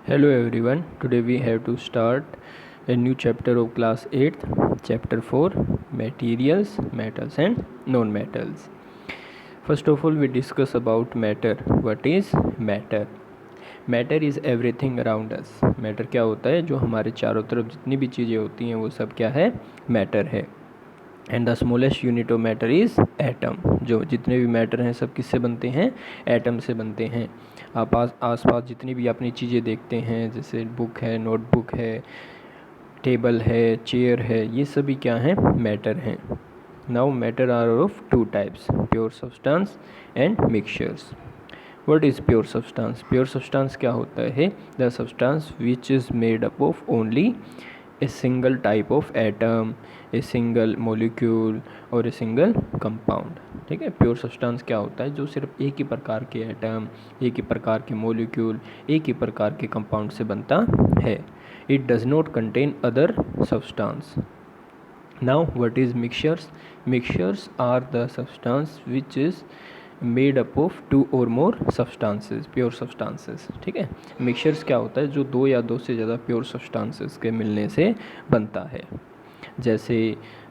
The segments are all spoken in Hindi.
Hello everyone. Today we have to start a new chapter of class 8th, chapter 4, materials, metals and non-metals. First of all, we discuss about matter. What is matter? Matter is everything around us. Matter क्या होता है? जो हमारे चारों तरफ जितनी भी चीज़ें होती हैं वो सब क्या है? मैटर है. And the smallest unit of matter is atom. जो जितने भी मैटर हैं सब किससे बनते हैं? एटम से बनते हैं. आप आसपास जितनी भी अपनी चीज़ें देखते हैं, जैसे बुक है, नोटबुक है, टेबल है, चेयर है, ये सभी क्या हैं? मैटर हैं. Now matter are of two types, pure substance and mixtures. What is pure substance? Pure substance क्या होता है? The substance which is made up of only a single type of atom, a single molecule और a single compound. ठीक है. प्योर सब्सटेंस क्या होता है? जो सिर्फ एक ही प्रकार के एटम, एक ही प्रकार के मोलिक्यूल, एक ही प्रकार के कंपाउंड से बनता है. It does not contain other substance. Now what is mixtures? Mixtures are the substance which is made up of two और मोर सब्सटेंसेस, प्योर सब्सटेंसेस. ठीक है. मिक्सचर्स क्या होता है? जो दो या दो से ज़्यादा प्योर सब्सटेंसेस के मिलने से बनता है. जैसे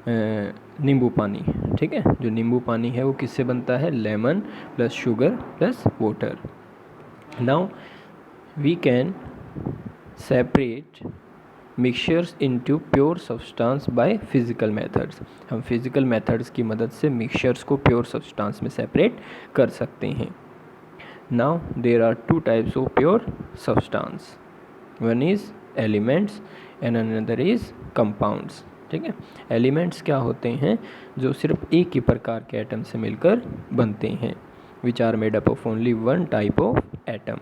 नींबू पानी. ठीक है. जो नींबू पानी है वो किससे बनता है? Lemon plus sugar plus water. Now we can separate mixtures into pure substance by physical methods. हम फिजिकल मेथड्स की मदद से मिक्सचर्स को प्योर सब्सटेंस में सेपरेट कर सकते हैं. Now there are two types of pure substance. One is elements and another is compounds. ठीक है. एलिमेंट्स क्या होते हैं? जो सिर्फ एक ही प्रकार के एटम से मिलकर बनते हैं, which are made up of only one type of atom.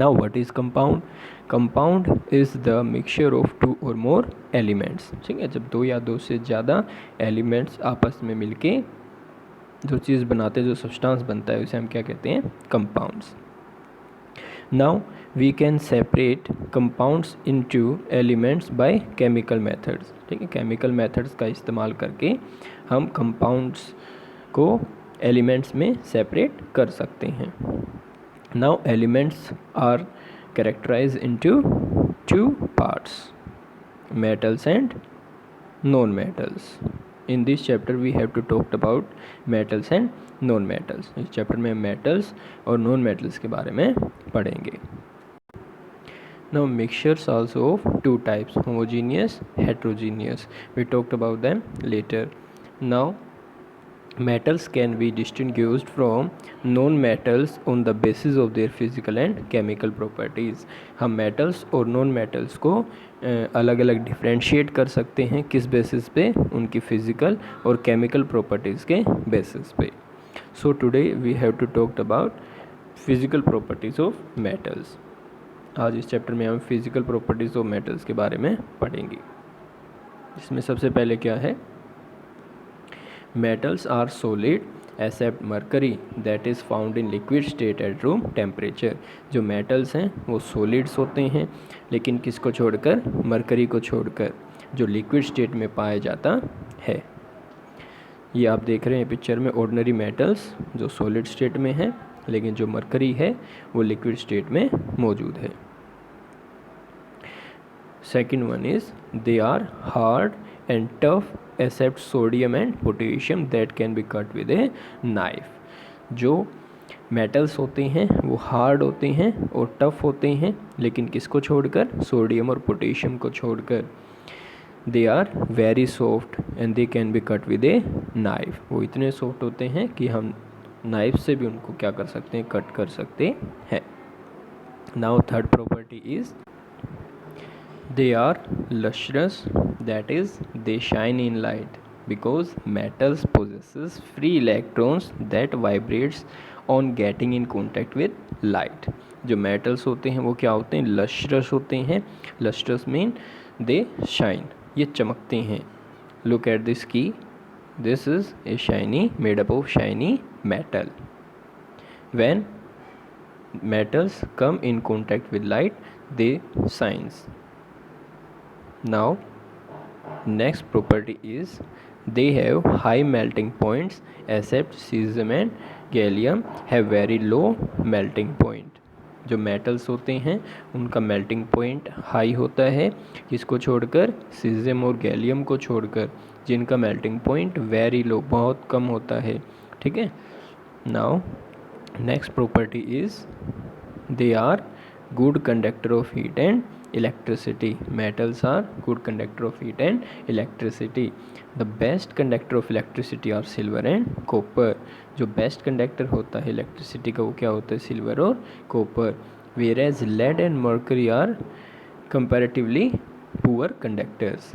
Now what is compound? Compound is the mixture of two or more elements. ठीक है. जब दो या दो से ज़्यादा एलिमेंट्स आपस में मिलके जो चीज़ बनाते हैं, जो सब्सटेंस बनता है, उसे हम क्या कहते हैं? Compounds. Now we can separate compounds into elements by chemical methods. ठीक है. केमिकल मेथड्स का इस्तेमाल करके हम कंपाउंड्स को एलिमेंट्स में सेपरेट कर सकते हैं. Now elements are characterized into two parts, metals and non-metals. In this chapter we have to talk about metals and non-metals. इस चैप्टर में metals और non-metals के बारे में पढ़ेंगे. Now mixtures also of two types, homogeneous, heterogeneous. We talked about them later. Now metals can be distinguished from non-metals on the basis of their physical and chemical properties. हम metals और non-metals को अलग अलग डिफ्रेंशिएट कर सकते हैं. किस बेसिस पे? उनकी फिजिकल और केमिकल प्रॉपर्टीज़ के बेसिस पे. So today we have to talk about physical properties of metals. आज इस चैप्टर में हम फिजिकल प्रॉपर्टीज़ ऑफ मेटल्स के बारे में पढ़ेंगे. इसमें सबसे पहले क्या है? Metals are solid except mercury that is found in liquid state at room temperature. जो metals हैं वो solids होते हैं, लेकिन किसको छोड़कर? मरकरी को छोड़कर, जो liquid state में पाया जाता है. ये आप देख रहे हैं पिक्चर में ordinary metals जो solid state में है, लेकिन जो मरकरी है वो liquid state में मौजूद है. Second one is they are hard and tough except sodium and potassium that can be cut with a knife. जो मेटल्स होते हैं वो हार्ड होते हैं और टफ होते हैं, लेकिन किसको छोड़कर? सोडियम और पोटेशियम को छोड़कर. They are very soft and they can be cut with a knife. वो इतने सॉफ्ट होते हैं कि हम नाइफ से भी उनको क्या कर सकते हैं? कट कर सकते हैं. Now third property is they are lustrous, that is they shine in light because metals possesses free electrons that vibrates on getting in contact with light. जो metals होते हैं वो क्या होते हैं? lustrous होते हैं. lustrous mean they shine, ये चमकते हैं. look at this key, this is a shiny, made up of shiny metal. when metals come in contact with light they shines. Now next property is they have high melting points except cesium and gallium have very low melting point. जो मेटल्स होते हैं उनका मेल्टिंग पॉइंट हाई होता है, किसको छोड़कर, सीजियम और गैलियम को छोड़कर, जिनका मेल्टिंग पॉइंट वेरी लो, बहुत कम होता है। ठीक है। Now next property is they are good conductor of heat and electricity. Metals are good conductor of heat and electricity. The best conductor of electricity are silver and copper. जो best conductor होता है electricity का वो क्या होता है, silver और copper. Whereas lead and mercury are comparatively poor conductors.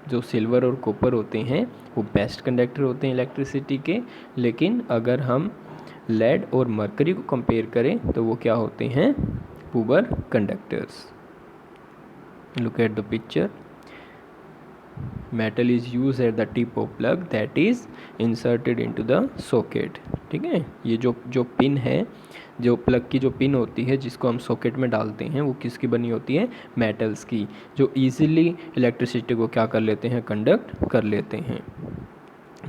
जो सिल्वर और कॉपर होते हैं वो बेस्ट कंडक्टर होते हैं इलेक्ट्रिसिटी के, लेकिन अगर हम लेड और मरकरी को कंपेयर करें तो वो क्या होते हैं, poor conductors. Look at the picture. Metal is use at the tip of plug that is inserted into the socket. ठीक है, ये जो पिन है, जो प्लग की जो पिन होती है जिसको हम सॉकेट में डालते हैं, वो किसकी बनी होती है, मेटल्स की, जो इजीली इलेक्ट्रिसिटी को क्या कर लेते हैं, कंडक्ट कर लेते हैं।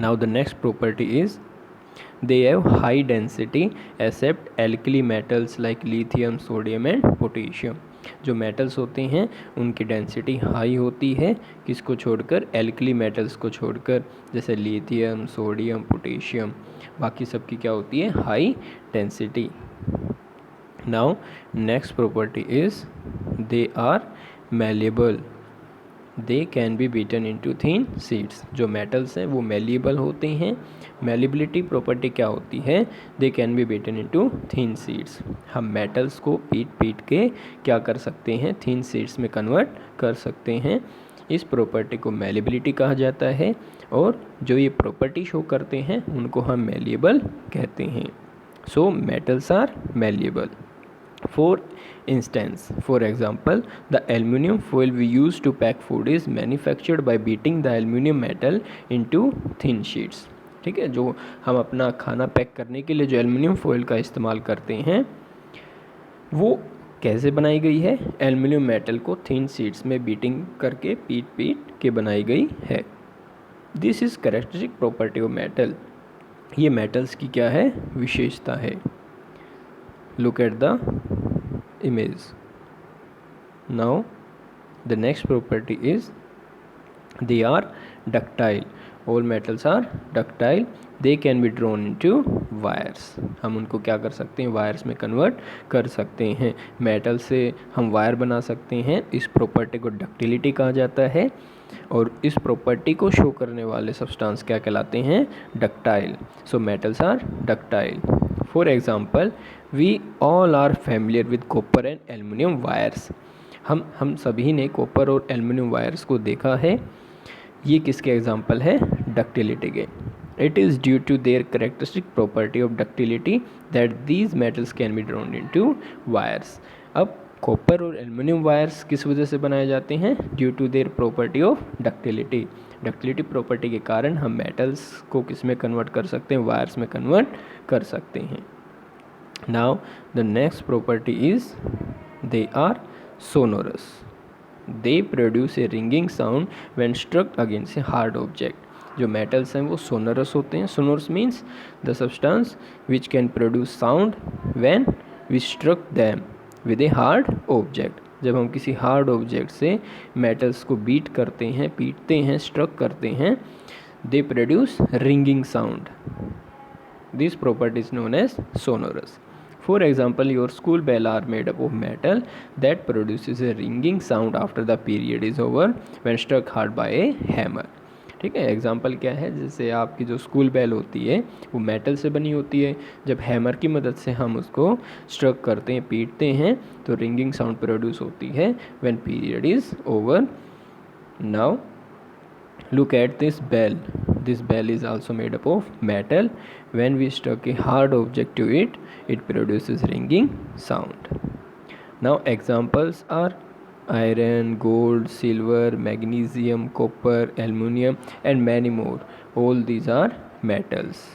Now the next property is they have high density except alkali metals like lithium, sodium and potassium. जो मेटल्स होते हैं उनकी डेंसिटी हाई होती है, किसको छोड़कर, एल्कली मेटल्स को छोड़कर, जैसे लिथियम, सोडियम, पोटेशियम, बाकी सबकी क्या होती है, high density. Now next property is they are malleable. They can be beaten into thin sheets. जो मेटल्स हैं वो मेलिएबल होते हैं. मेलिबिलिटी प्रॉपर्टी क्या होती है, दे can be beaten into thin sheets. हम मेटल्स को पीट के क्या कर सकते हैं, थिन शीट्स में कन्वर्ट कर सकते हैं. इस प्रॉपर्टी को मेलिबिलिटी कहा जाता है, और जो ये प्रॉपर्टी शो करते हैं उनको हम मेलिएबल कहते हैं. So metals are malleable. For example, the aluminum foil we use to pack food is manufactured by beating the aluminum metal into thin sheets. ठीक है, जो हम अपना खाना पैक करने के लिए जो एल्युमिनियम फॉइल का इस्तेमाल करते हैं वो कैसे बनाई गई है, एल्युमिनियम मेटल को थिन शीट्स में बीटिंग करके पीट के बनाई गई है. This is characteristic property of metal. ये मेटल्स की क्या है, विशेषता है. Look at the image. Now the next property is they are ductile. All metals are ductile. They can be drawn into wires. हम उनको क्या कर सकते हैं, वायर्स में कन्वर्ट कर सकते हैं. मेटल से हम वायर बना सकते हैं. इस प्रॉपर्टी को डक्टिलिटी कहा जाता है, और इस प्रॉपर्टी को शो करने वाले सब्सटेंस क्या कहलाते हैं, ductile. So metals are ductile. For example, we all are familiar with copper and aluminium wires. हम सभी ने कॉपर और एल्युमिनियम वायर्स को देखा है. ये किसके एग्जाम्पल है, डक्टिलिटी के. It is due to their characteristic property of ductility that these metals can be drawn into wires. अब कॉपर और एल्युमिनियम वायर्स किस वजह से बनाए जाते हैं, due to their property of ductility. Ductility property के कारण हम मेटल्स को किस में कन्वर्ट कर सकते हैं, वायर्स में कन्वर्ट कर सकते हैं. Now the next property is they are sonorous. They produce a ringing sound when struck against a hard object. जो मेटल्स हैं वो सोनोरस होते हैं. Sonorous means the substance which can produce sound when we struck them with a hard object. जब हम किसी हार्ड ऑब्जेक्ट से मेटल्स को बीट करते हैं, पीटते हैं, स्ट्रक करते हैं, they produce ringing sound. This property is known as sonorous. For example, your school bell are made up of metal that produces a ringing sound after the period is over when struck hard by a hammer. ठीक है, एग्जाम्पल क्या है, जैसे आपकी जो स्कूल बेल होती है वो मेटल से बनी होती है. जब हैमर की मदद से हम उसको स्ट्रक करते हैं, पीटते हैं, तो रिंगिंग साउंड प्रोड्यूस होती है when period is over. Now look at this bell. This bell is also made up of metal. When we struck a hard object to it, it produces ringing sound. Now examples are iron, gold, silver, magnesium, copper, aluminum and many more. All these are metals.